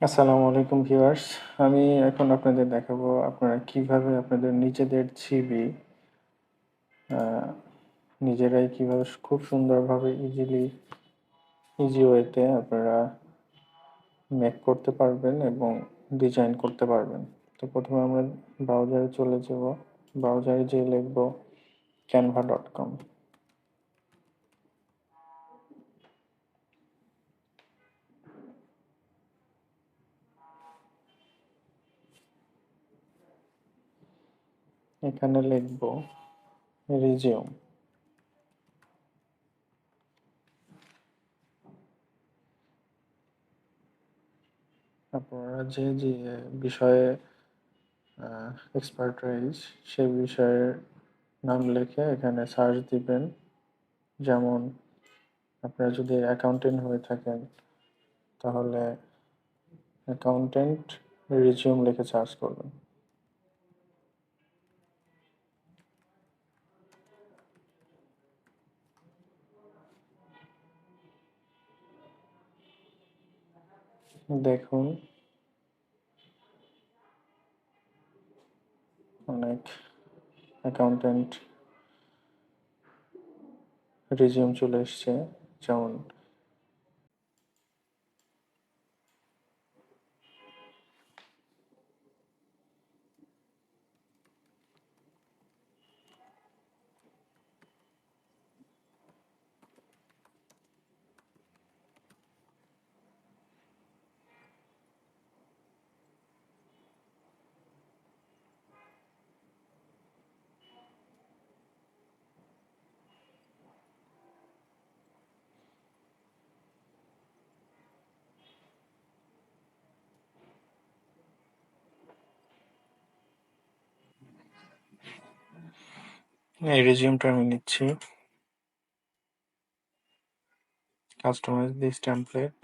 আসসালামু আলাইকুম ভিউয়ার্স। আমি এখন আপনাদের দেখাবো আপনারা কিভাবে আপনাদের নিজেদের ছবি নিজেরাই কিভাবে খুব সুন্দরভাবে ইজি ওয়েতে আপনারা মেক করতে পারবেন এবং ডিজাইন করতে পারবেন। তো প্রথমে আমরা ব্রাউজারে চলে যাব। ব্রাউজারে যেয়ে লিখব canva.com। এখানে লিখব রিজিউম। আপনারা যে বিষয়ে এক্সপার্টাইজ সেই বিষয়ের নাম লিখে এখানে সার্চ দিবেন। যেমন আপনারা যদি অ্যাকাউন্টেন্ট হয়ে থাকেন তাহলে অ্যাকাউন্টেন্ট রিজিউম লিখে সার্চ করবেন। দেখুন অনেক অ্যাকাউন্টেন্ট রিজিউম চলে এসছে। যেমন এই রিজিউমটা আমি নিচ্ছি, কাস্টমাইজ দিস টেমপ্লেট।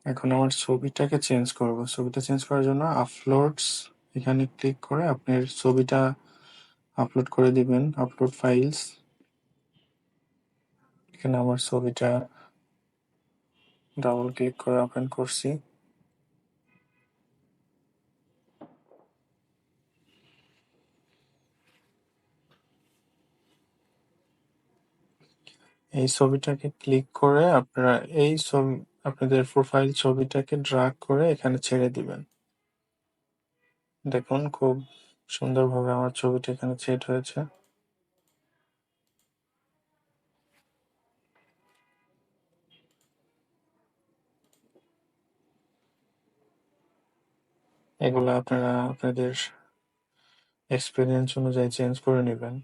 এখন আমার ছবিটাকে চেঞ্জ করব। ছবিটা চেঞ্জ করার জন্য আপলোডস এখানে ক্লিক করে আপনার ছবিটা আপলোড করে দিবেন। আপলোড ফাইলস, এখানে আমার ছবিটা ডাবল ক্লিক করে ওপেন করছি। এই ছবিটাকে ক্লিক করে আপনারা এই ছবি আপনাদের প্রোফাইল ছবিটাকে ড্র্যাগ করে এখানে ছেড়ে দিবেন। দেখুন খুব সুন্দরভাবে আমার ছবিটা এখানে সেট হয়েছে। এগুলো আপনারা আপনাদের এক্সপিরিয়েন্স অনুযায়ী চেঞ্জ করে নেবেন।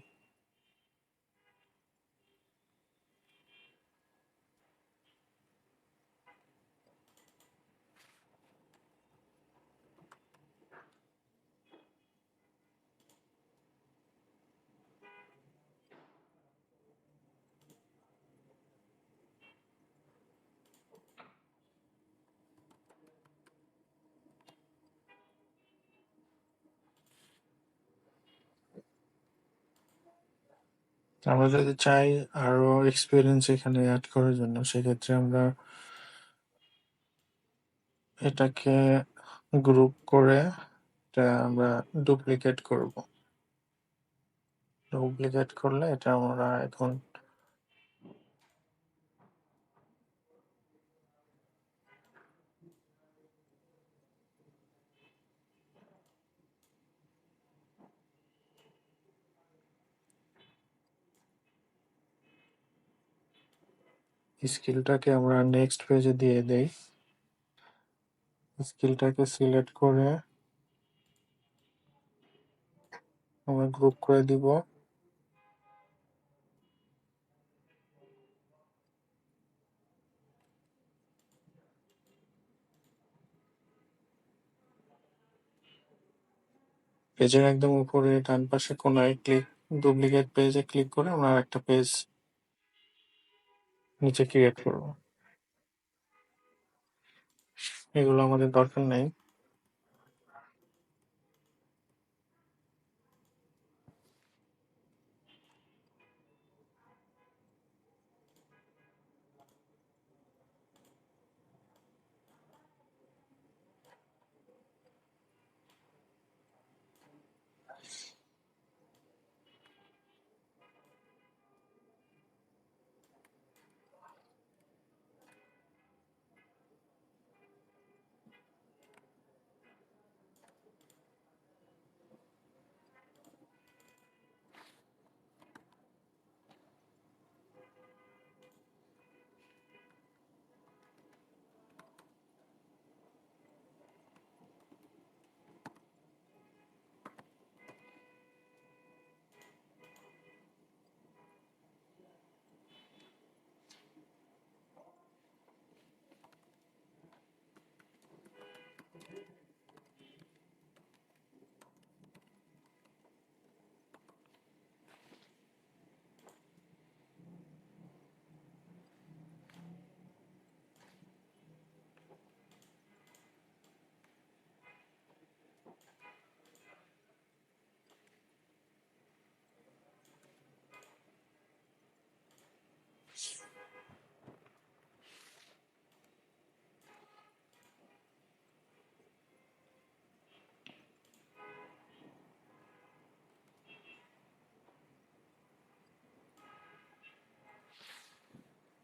আমরা যদি চাই আরো এক্সপিরিয়েন্স এখানে অ্যাড করার জন্য, সেক্ষেত্রে আমরা এটাকে গ্রুপ করে এটা আমরা ডুপ্লিকেট করব। ডুপ্লিকেট করলে এটা আমরা এখন স্কিলটাকে আমরা নেক্সট পেজে দিয়ে দেই। স্কিলটাকে সিলেক্ট করে আমরা গ্রুপ করে দিব। পেজের একদম উপরে ডান পাশে কোনায় ডুপ্লিকেট পেজে ক্লিক করে আমরা একটা পেজ নিচে ক্রিয়েট করব। এগুলো আমাদের দরকার নেই।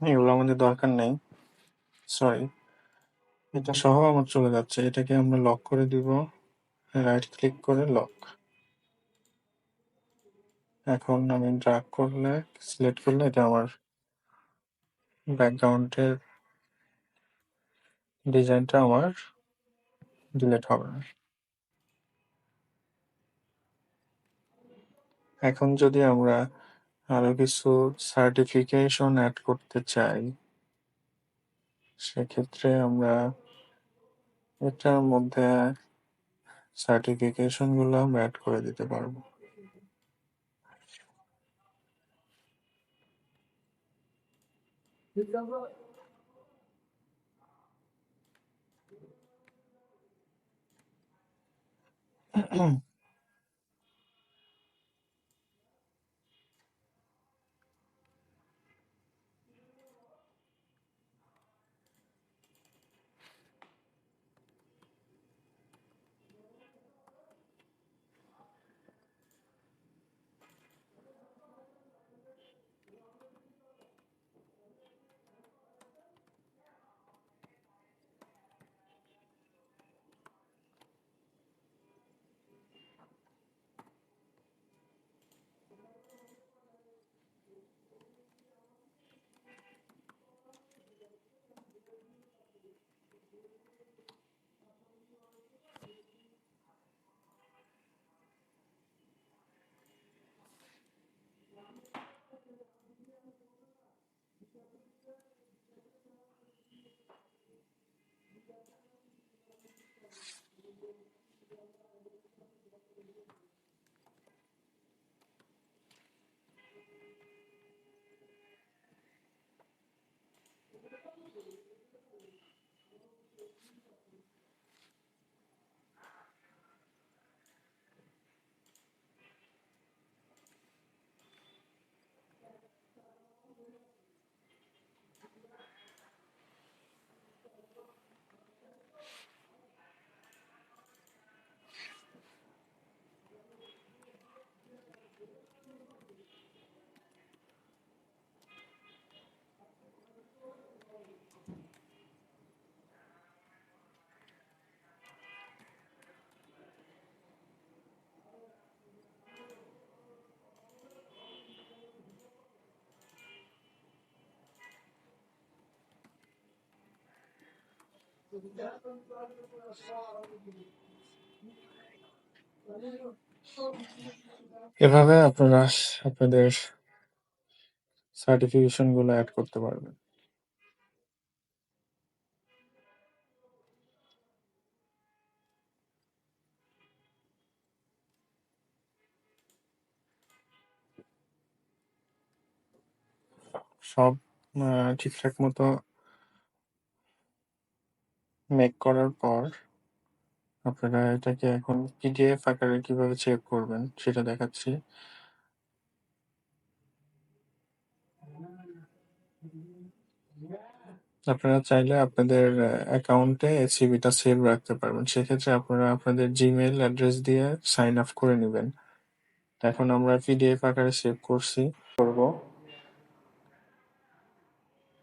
এগুলো আমাদের দরকার নেই, সরি। এটা সহ আমার চলে যাচ্ছে। এটাকে আমরা লক করে দিব, রাইট ক্লিক করে লক। এখন আমি ড্র্যাগ করলে, সিলেক্ট করলে এটা আমার ব্যাকগ্রাউন্ডের ডিজাইনটা আমার ডিলিট হবে না। এখন যদি আমরা আরো কিছু সার্টিফিকেশন অ্যাড করতে চাই, সেক্ষেত্রে আমরা এটার মধ্যে সার্টিফিকেশন গুলো আমরা অ্যাড করে দিতে পারবো। এভাবে আপনারা আপনাদের সার্টিফিকেশন গুলো অ্যাড করতে পারবেন। সব ঠিকঠাক মতো মেক করার পর আপনারা এটাকে এখন পিডিএফ আকারে কিভাবে সেভ করবেন সেটা দেখাচ্ছি। আপনারা চাইলে আপনাদের অ্যাকাউন্টে সিভিটা সেভ রাখতে পারবেন। সেক্ষেত্রে আপনারা আপনাদের জিমেইল অ্যাড্রেস দিয়ে সাইন আপ করে নেবেন। এখন আমরা পিডিএফ আকারে সেভ করছি। করব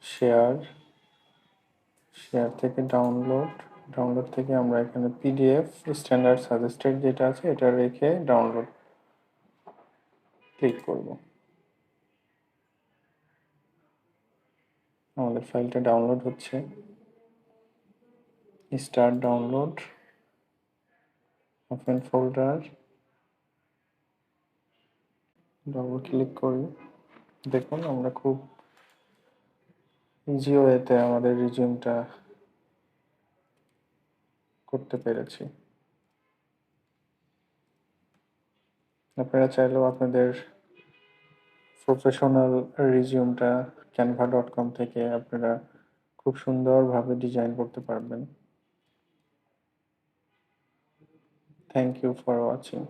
শেয়ার, শেয়ার থেকে ডাউনলোড থেকে আমরা এখানে পিডিএফ স্ট্যান্ডার্ড সাজেস্টেড যেটা আছে এটা রেখে ডাউনলোড ক্লিক করব। আমাদের ফাইলটা ডাউনলোড হচ্ছে। Start download, open folder, double click করি। দেখুন আমরা খুব ইজি ওয়েতে আমাদের রিজিউমটা করতে পেরেছি। আপনারা চাইলেও আপনাদের প্রফেশনাল রিজিউমটা canva.com থেকে আপনারা খুব সুন্দরভাবে ডিজাইন করতে পারবেন। Thank you for watching.